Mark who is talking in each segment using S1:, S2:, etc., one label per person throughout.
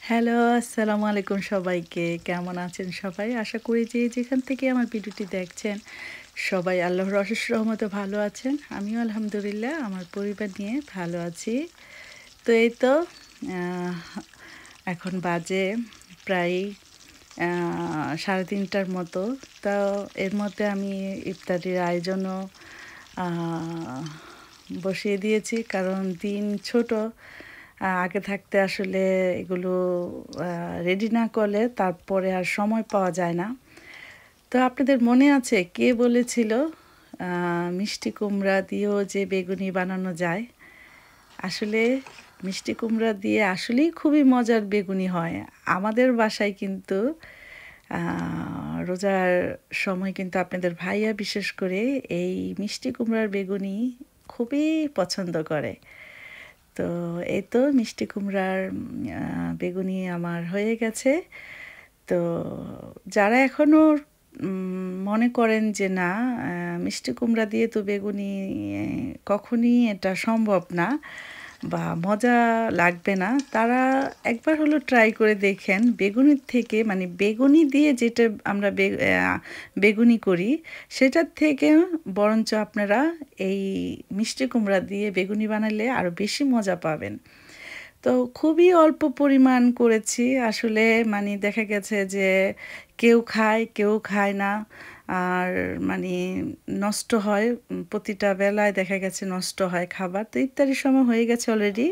S1: Hello, আসসালামু আলাইকুম সবাইকে। কেমন আছেন সবাই? আশা করি যে যেখান থেকে আমার ভিডিওটি দেখছেন, সবাই আল্লাহর অশেষ রহমতে ভালো আছেন। আমিও আলহামদুলিল্লাহ আমার পরিবার নিয়ে ভালো আছি। তো এই তো আহ এখন বাজে প্রায় ৩:৩০টার মতো। তো এর মধ্যে আমি ইফতারির আয়োজনও আ বসিয়ে দিয়েছি। কারণ দিন ছোট। আগে থাকতে আসলে এগুলো আ রেডি না করলে তারপরে আর সময় পাওয়া যায় না। তো আপনাদের মনে আছে কে বলেছিল আ মিষ্টি কুমড়া দিয়েও যে বেগুনি বানানো যায়? আসলে মিষ্টি কুমড়া দিয়ে আসলেই খুবই মজার বেগুনি হয়। আমাদের বাসায় কিন্তু আ রোজার সময় কিন্তু আপনাদের ভাইয়া বিশেষ করে এই মিষ্টি কুমড়ার বেগুনি খুবই পছন্দ করে। তো এই তো মিষ্টি কুমড়ার বেগুনি আমার হয়ে গেছে। তো যারা এখনও মনে করেন যে না মিষ্টি কুমড়া দিয়ে তো বেগুনি কখনই এটা সম্ভব না বা মজা লাগবে না, তারা একবার হলো ট্রাই করে দেখেন। বেগুনির থেকে মানে বেগুনি দিয়ে যেটা আমরা বেগুনি করি সেটার থেকে বরঞ্চ আপনারা এই মিষ্টি কুমড়া দিয়ে বেগুনি বানালে আরও বেশি মজা পাবেন। তো খুবই অল্প পরিমাণ করেছি আসলে, মানে দেখা গেছে যে কেউ খায় কেউ খায় না। আর মানে নষ্ট হয়, প্রতিটা বেলায় দেখা গেছে নষ্ট হয় খাবার। তো ইফতারির সময় হয়ে গেছে অলরেডি।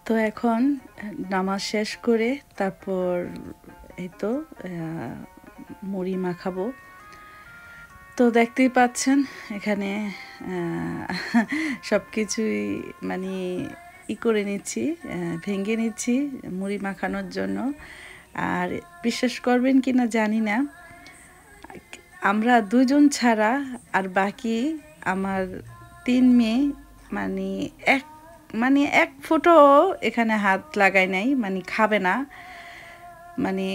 S1: তো এখন নামাজ শেষ করে তারপর এই তো মুড়ি মাখাবো। তো দেখতেই পাচ্ছেন এখানে সব কিছুই মানে করে নিচ্ছি, ভেঙে নিচ্ছি মুড়ি মাখানোর জন্য। আর বিশ্বাস করবেন কি না জানি না, আমরা দুজন ছাড়া আর বাকি আমার ৩ মেয়ে মানে এক এক ফোঁটাও এখানে হাত লাগায় নাই, মানে খাবে না। মানে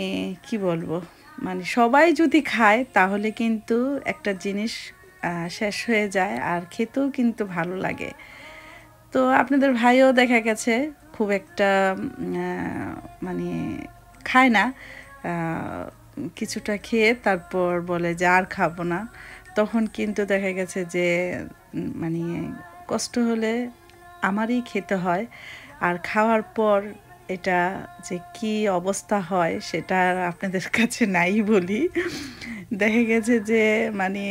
S1: কি বলবো, মানে সবাই যদি খায় তাহলে কিন্তু একটা জিনিস শেষ হয়ে যায় আর খেতেও কিন্তু ভালো লাগে। তো আপনাদের ভাইও দেখা গেছে খুব একটা মানে খায় না। কিছুটা খেয়ে তারপর বলে যে আর খাবো না। তখন কিন্তু দেখা গেছে যে মানে কষ্ট হলে আমারই খেতে হয়। আর খাওয়ার পর এটা যে কি অবস্থা হয় সেটা আর আপনাদের কাছে নাই বলি। দেখা গেছে যে মানে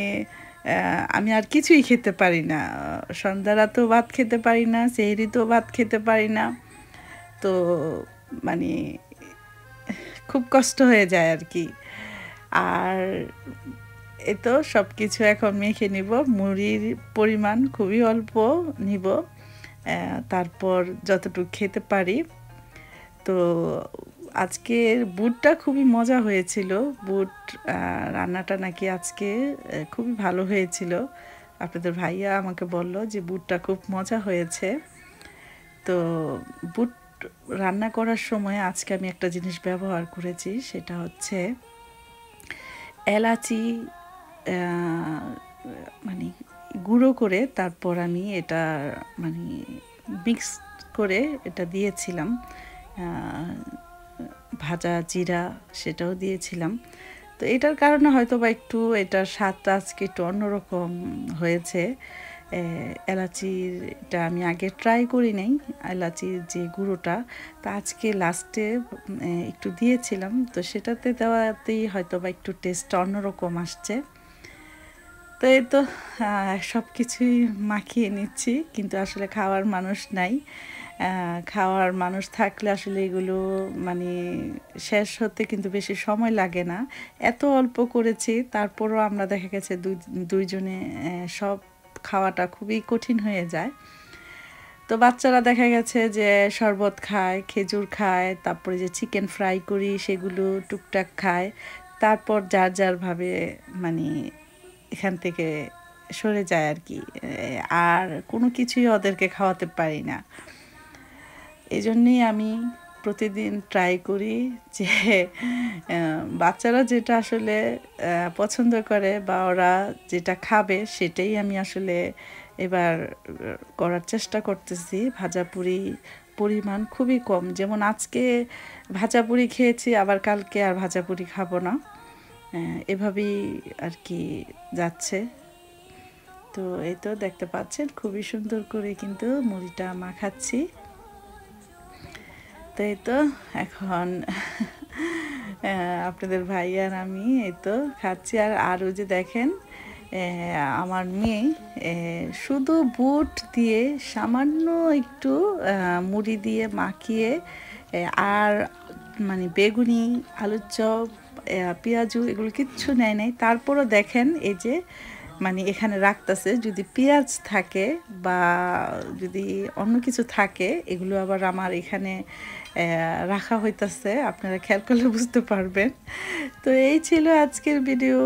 S1: আমি আর কিছুই খেতে পারি না। সন্ধ্যা রাতেও ভাত খেতে পারি না, সেহরিতেও ভাত খেতে পারি না। তো মানে খুব কষ্ট হয়ে যায় আর কি। আর এ তো সব কিছু এখন মেখে নিব। মুড়ির পরিমাণ খুবই অল্প নিব, তারপর যতটুকু খেতে পারি। তো আজকের বুটটা খুবই মজা হয়েছিল। বুট রান্নাটা নাকি আজকে খুবই ভালো হয়েছিল। আপনাদের ভাইয়া আমাকে বলল যে বুটটা খুব মজা হয়েছে। তো বুট রান্না করার সময় আজকে আমি একটা জিনিস ব্যবহার করেছি, সেটা হচ্ছে এলাচি মানে গুঁড়ো করে তারপর আমি এটা মানে মিক্স করে এটা দিয়েছিলাম। ভাজা জিরা সেটাও দিয়েছিলাম। তো এটার কারণে হয়তো বা একটু এটার স্বাদটা আজকে একটু অন্যরকম হয়েছে। এলাচিটা আমি আগে ট্রাই করি নাই, এলাচির যে গুঁড়োটা। তা আজকে লাস্টে একটু দিয়েছিলাম, তো সেটাতে দেওয়াতেই হয়তো বা একটু টেস্টটা অন্যরকম আসছে। তো এই তো সব কিছুই মাখিয়ে নিচ্ছি, কিন্তু আসলে খাওয়ার মানুষ নাই। খাওয়ার মানুষ থাকলে আসলে এগুলো মানে শেষ হতে কিন্তু বেশি সময় লাগে না। এত অল্প করেছি তারপরও আমরা দেখা গেছে দুইজনে সব খাওয়াটা খুবই কঠিন হয়ে যায়। তো বাচ্চারা দেখা গেছে যে শরবত খায়, খেজুর খায়, তারপরে যে চিকেন ফ্রাই করি সেগুলো টুকটাক খায়। তারপর যার যার ভাবে মানে এখান থেকে সরে যায় আর কি। আর কোনো কিছুই ওদেরকে খাওয়াতে পারি না। এই জন্যেই আমি প্রতিদিন ট্রাই করি যে বাচ্চারা যেটা আসলে পছন্দ করে বা ওরা যেটা খাবে সেটাই আমি আসলে এবার করার চেষ্টা করতেছি। ভাজাপুরি পরিমাণ খুবই কম, যেমন আজকে ভাজাপুরি খেয়েছি, আবার কালকে আর ভাজাপুরি খাবো না, এভাবেই আর কি যাচ্ছে। তো এই তো দেখতে পাচ্ছেন খুবই সুন্দর করে কিন্তু মুড়িটা মাখাচ্ছি। তো এই তো এখন আপনাদের ভাই আর আমি এই তো খাচ্ছি। আর ওই যে দেখেন আমার মেয়ে শুধু বুট দিয়ে সামান্য একটু মুড়ি দিয়ে মাখিয়ে আর মানে বেগুনি, আলুর চপ, পেঁয়াজু এগুলো কিচ্ছু নেয় নাই, তারপরও দেখেন এই যে মানে এখানে রাখতেছে। যদি পেঁয়াজ থাকে বা যদি অন্য কিছু থাকে এগুলো আবার আমার এখানে রাখা হইতাছে, আপনারা খেয়াল করলে বুঝতে পারবেন। তো এই ছিল আজকের ভিডিও।